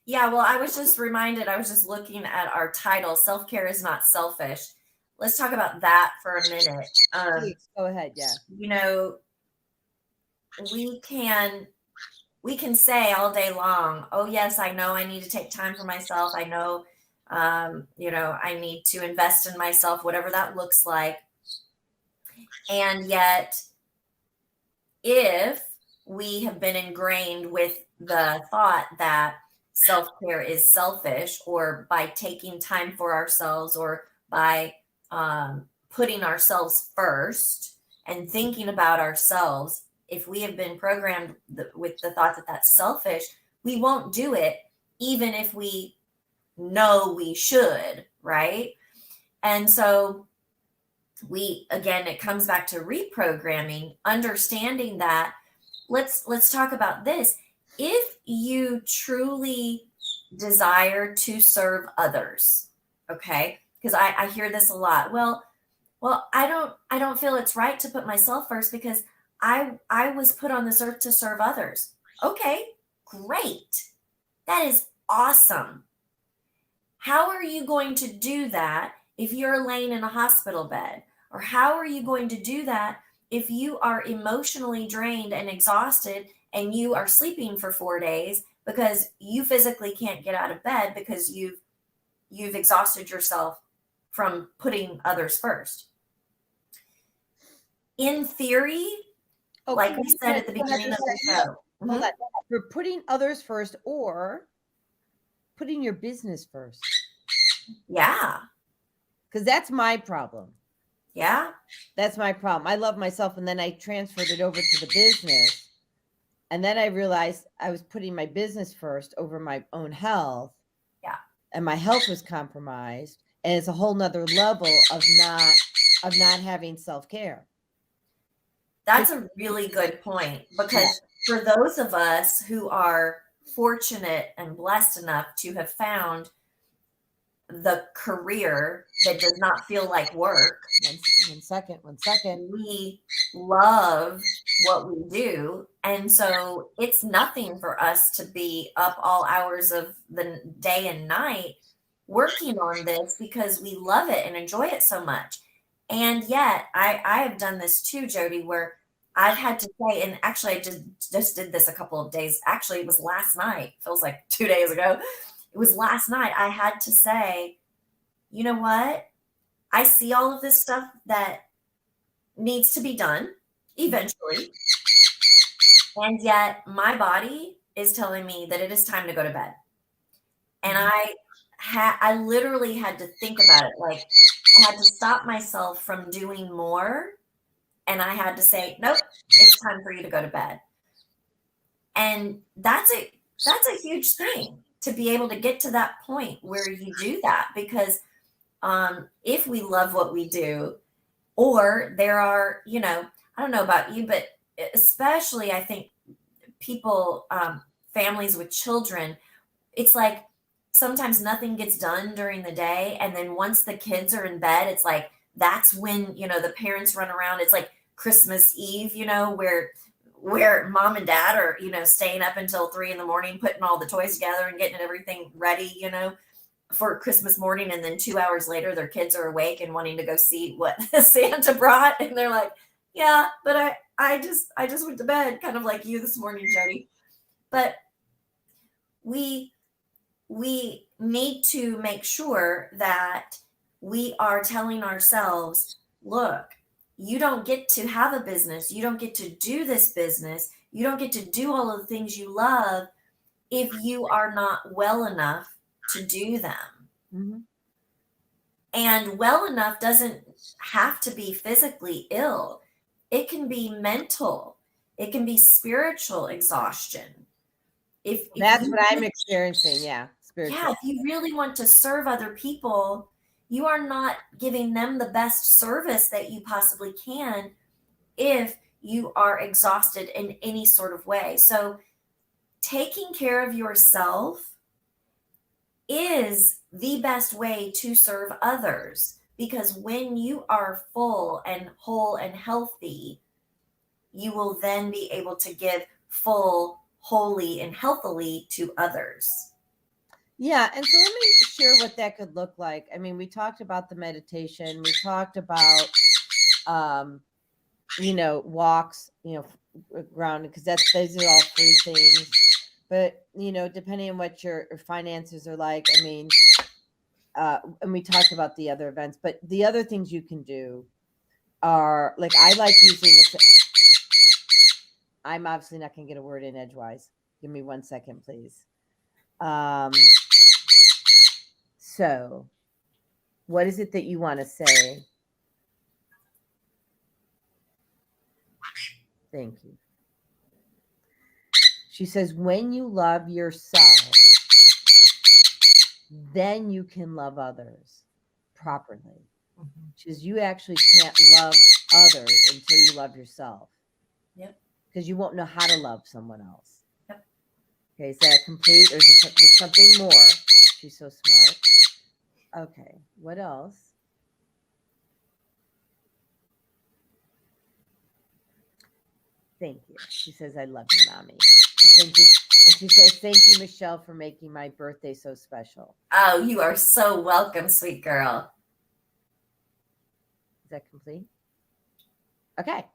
Yeah, well, I was just reminded, I was just looking at our title, Self-Care is Not Selfish. Let's talk about that for a minute. Please go ahead. Yeah. You know, we can we can say all day long, oh yes, I know I need to take time for myself. I know I need to invest in myself, whatever that looks like. And yet, if we have been ingrained with the thought that self-care is selfish, or by taking time for ourselves, or by putting ourselves first and thinking about ourselves, if we have been programmed with the thought that that's selfish, we won't do it even if we know we should, right? And so again, it comes back to reprogramming, understanding that let's talk about this. If you truly desire to serve others, okay? Because I hear this a lot. Well, I don't feel it's right to put myself first because I was put on this earth to serve others. Okay, great. That is awesome. How are you going to do that if you're laying in a hospital bed? Or how are you going to do that if you are emotionally drained and exhausted and you are sleeping for 4 days because you physically can't get out of bed because you've exhausted yourself from putting others first? In theory, Okay. like we said at the beginning of the show. Hold on. You're putting others first or putting your business first. Yeah. Because that's my problem. Yeah. That's my problem. I love myself, and then I transferred it over to the business. And then I realized I was putting my business first over my own health. Yeah. And my health was compromised. And it's a whole nother level of not having self-care. That's a really good point, because for those of us who are fortunate and blessed enough to have found the career that does not feel like work. One second. We love what we do. And so it's nothing for us to be up all hours of the day and night working on this because we love it and enjoy it so much. And yet I have done this too, Jodi, where I've had to say, and actually I just did this a couple of days. Actually, it was last night. Feels like 2 days ago. It was last night. I had to say, you know what? I see all of this stuff that needs to be done eventually. And yet my body is telling me that it is time to go to bed. And I literally had to think about it. Like, I had to stop myself from doing more. And I had to say, nope, it's time for you to go to bed. And that's a huge thing, to be able to get to that point where you do that, because if we love what we do, or there are, I don't know about you, but especially I think people, families with children, it's like sometimes nothing gets done during the day. And then once the kids are in bed, it's like, that's when, the parents run around. It's like Christmas Eve, where mom and dad are, staying up until 3 a.m, putting all the toys together and getting everything ready, for Christmas morning. And then 2 hours later, their kids are awake and wanting to go see what Santa brought. And they're like, yeah, but I just went to bed, kind of like you this morning, Jodi. But we need to make sure that we are telling ourselves, look, you don't get to have a business. You don't get to do this business. You don't get to do all of the things you love if you are not well enough to do them. Mm-hmm. And well enough doesn't have to be physically ill. It can be mental. It can be spiritual exhaustion. That's what I'm experiencing. Yeah. Spiritual. Yeah. If you really want to serve other people, you are not giving them the best service that you possibly can if you are exhausted in any sort of way. So taking care of yourself is the best way to serve others, because when you are full and whole and healthy, you will then be able to give full, wholly, and healthily to others. Yeah, and so let me share what that could look like. I mean, we talked about the meditation. We talked about, walks, grounding, because those are all free things. But depending on what your finances are like, I mean, and we talked about the other events, but the other things you can do are like I like using I'm obviously not going to get a word in edgewise. Give me 1 second, please. So, what is it that you want to say? Thank you. She says, when you love yourself, then you can love others properly. She says, you actually can't love others until you love yourself. Yep. Because you won't know how to love someone else. Yep. Okay, is that complete, or is there something more? She's so smart. Okay, what else? Thank you. She says, I love you, Mommy. And thank you. And she says, thank you, Michelle, for making my birthday so special. Oh, you are so welcome, sweet girl. Is that complete? Okay.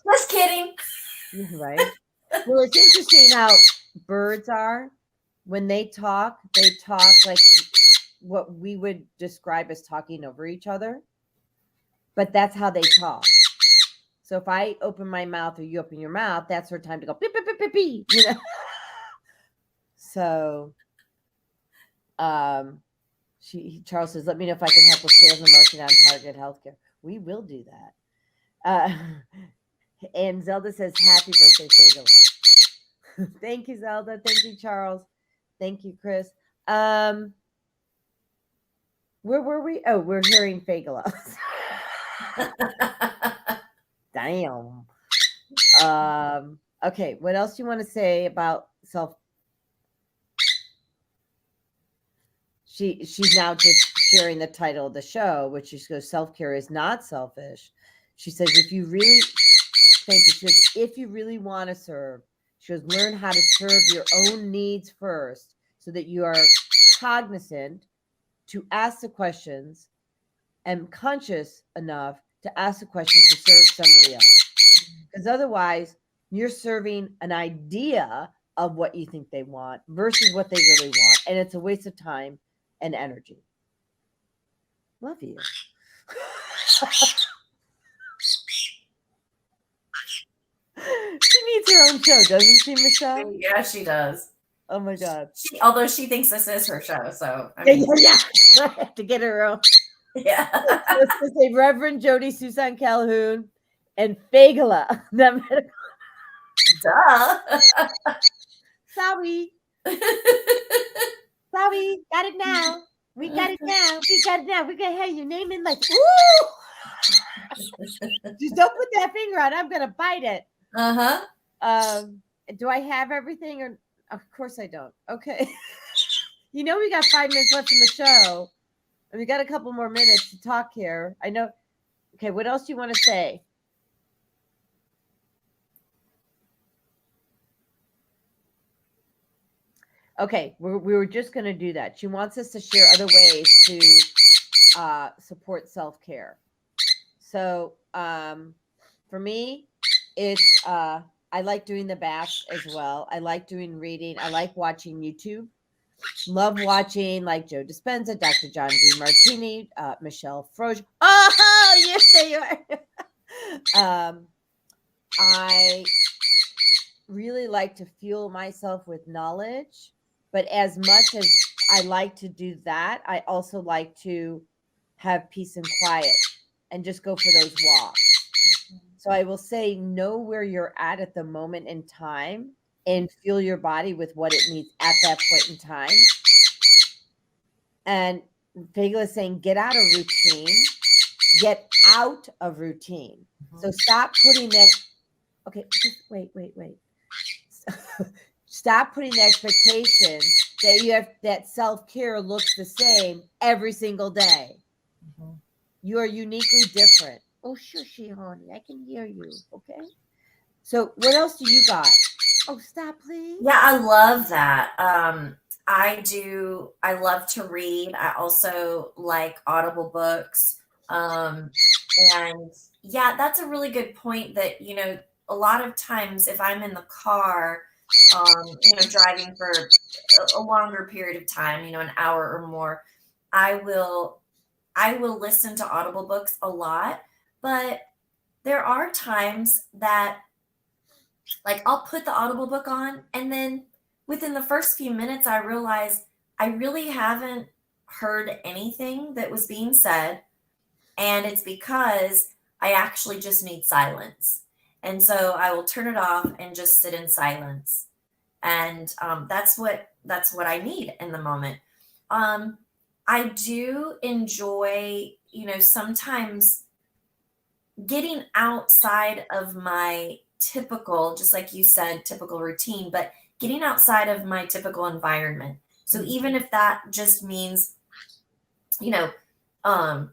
Just kidding. Right. Well, it's interesting how birds are. When they talk like what we would describe as talking over each other. But that's how they talk. So if I open my mouth or you open your mouth, that's her time to go beep, beep, beep, beep, beep, So Charles says, let me know if I can help with sales and marketing on Target Healthcare. We will do that. And Zelda says, happy birthday, Fagala. Thank you, Zelda. Thank you, Charles. Thank you, Chris. Where were we? Oh, we're hearing Fagala. Damn. Okay, what else do you want to say about self? She's now just sharing the title of the show, which she goes, self-care is not selfish. She says, if you really, thank you. She says, if you really want to serve, she goes, learn how to serve your own needs first so that you are cognizant to ask the questions and conscious enough to ask the questions to serve somebody else. Because otherwise, you're serving an idea of what you think they want versus what they really want. And it's a waste of time and energy. Love you. She needs her own show, doesn't she, Michelle? Yeah, she does. Oh my God. Although she thinks this is her show, so I mean, yeah. I have to get her own. Yeah. Let's just say Reverend Jodi, Suson, Calhoun, and Fagala. Duh. Sorry. Sorry. Got it now. We got it now. We got it now. We're going to have your name in like, ooh. Just don't put that finger on. I'm going to bite it. Uh-huh. Do I have everything? Or of course I don't. Okay. We got 5 minutes left in the show. And we got a couple more minutes to talk here. I know. Okay, what else do you want to say? Okay, we were just going to do that. She wants us to share other ways to support self-care. So for me, it's I like doing the baths as well. I like doing reading. I like watching YouTube. Love watching like Joe Dispenza, Dr. John D. Martini, Michelle Froedge. Oh, yes, they are. I really like to fuel myself with knowledge. But as much as I like to do that, I also like to have peace and quiet and just go for those walks. So I will say, know where you're at the moment in time and fuel your body with what it needs at that point in time. And Fagala is saying, get out of routine. Get out of routine. Mm-hmm. So stop putting that. Okay, just wait. Stop putting the expectation that you have that self-care looks the same every single day. Mm-hmm. You are uniquely different. Oh, shush, honey, I can hear you. Okay. So what else do you got? Oh, stop, please. Yeah, I love that. I do. I love to read. I also like Audible books. And yeah, that's a really good point that, a lot of times if I'm in the car, driving for a longer period of time, an hour or more, I will I will listen to Audible books a lot, but there are times that like I'll put the Audible book on and then within the first few minutes I realize I really haven't heard anything that was being said, and it's because I actually just need silence. And so I will turn it off and just sit in silence. And that's what I need in the moment. Um, I do enjoy, sometimes getting outside of my typical, just like you said, typical routine, but getting outside of my typical environment. So even if that just means, you know, um,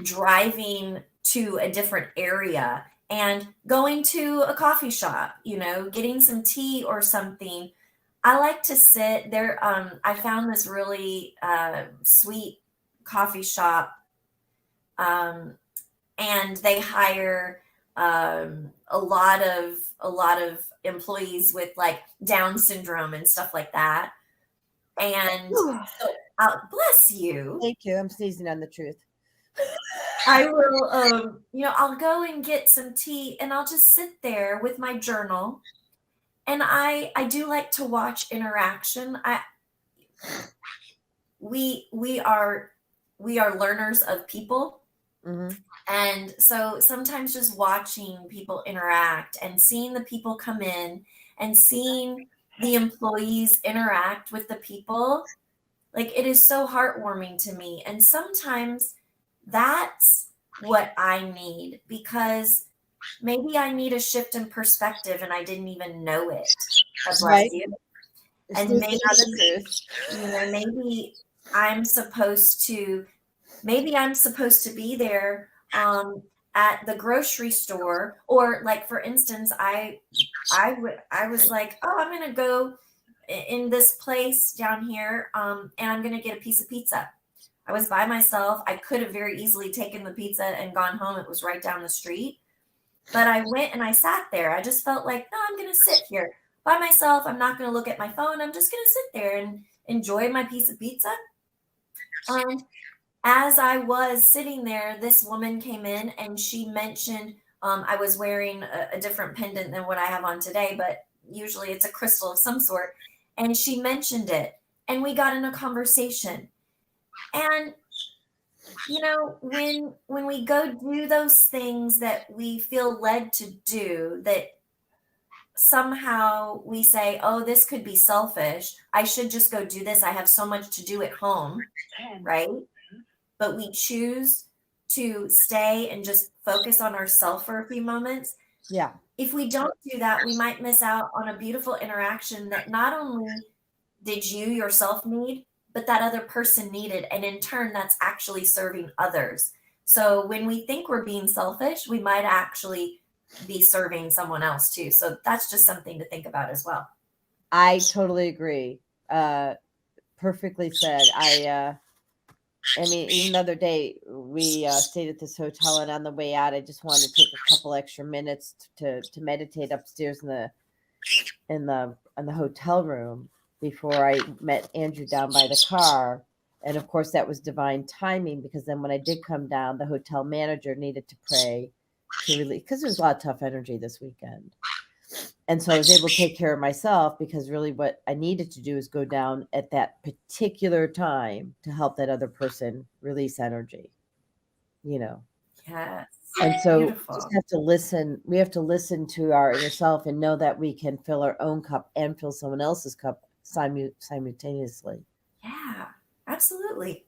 driving to a different area and going to a coffee shop, getting some tea or something. I like to sit there. I found this really sweet coffee shop, um, and they hire a lot of employees with like Down syndrome and stuff like that. And so, bless you. Thank you. I'm sneezing on the truth. I will, I'll go and get some tea and I'll just sit there with my journal. And I do like to watch interaction. We are learners of people. Mm-hmm. And so sometimes just watching people interact and seeing the people come in and seeing the employees interact with the people, like it is so heartwarming to me. And sometimes that's what I need because maybe I need a shift in perspective and I didn't even know it. God bless Right. you. And maybe I'm supposed to be there at the grocery store, or like for instance, I was like, oh, I'm gonna go in this place down here, and I'm gonna get a piece of pizza. I was by myself. I could have very easily taken the pizza and gone home. It was right down the street. But I went and I sat there. I just felt like, no, I'm going to sit here by myself. I'm not going to look at my phone. I'm just going to sit there and enjoy my piece of pizza. And as I was sitting there, this woman came in and she mentioned I was wearing a different pendant than what I have on today, but usually it's a crystal of some sort. And she mentioned it. And we got in a conversation. And when we go do those things that we feel led to do, that somehow we say, oh, this could be selfish, I should just go do this, I have so much to do at home, right? But we choose to stay and just focus on ourselves for a few moments. Yeah. If we don't do that, we might miss out on a beautiful interaction that not only did you yourself need, but that other person needed. And in turn, that's actually serving others. So when we think we're being selfish, we might actually be serving someone else too. So that's just something to think about as well. I totally agree. Perfectly said. I mean, even the other day we stayed at this hotel, and on the way out, I just wanted to take a couple extra minutes to meditate upstairs in the hotel room before I met Andrew down by the car. And of course, that was divine timing, because then when I did come down, the hotel manager needed to pray to release, because there's a lot of tough energy this weekend. And so I was able to take care of myself, because really what I needed to do is go down at that particular time to help that other person release energy, Yes. And so Beautiful. just have to listen. We have to listen to our inner self and know that we can fill our own cup and fill someone else's cup simultaneously. Yeah, absolutely.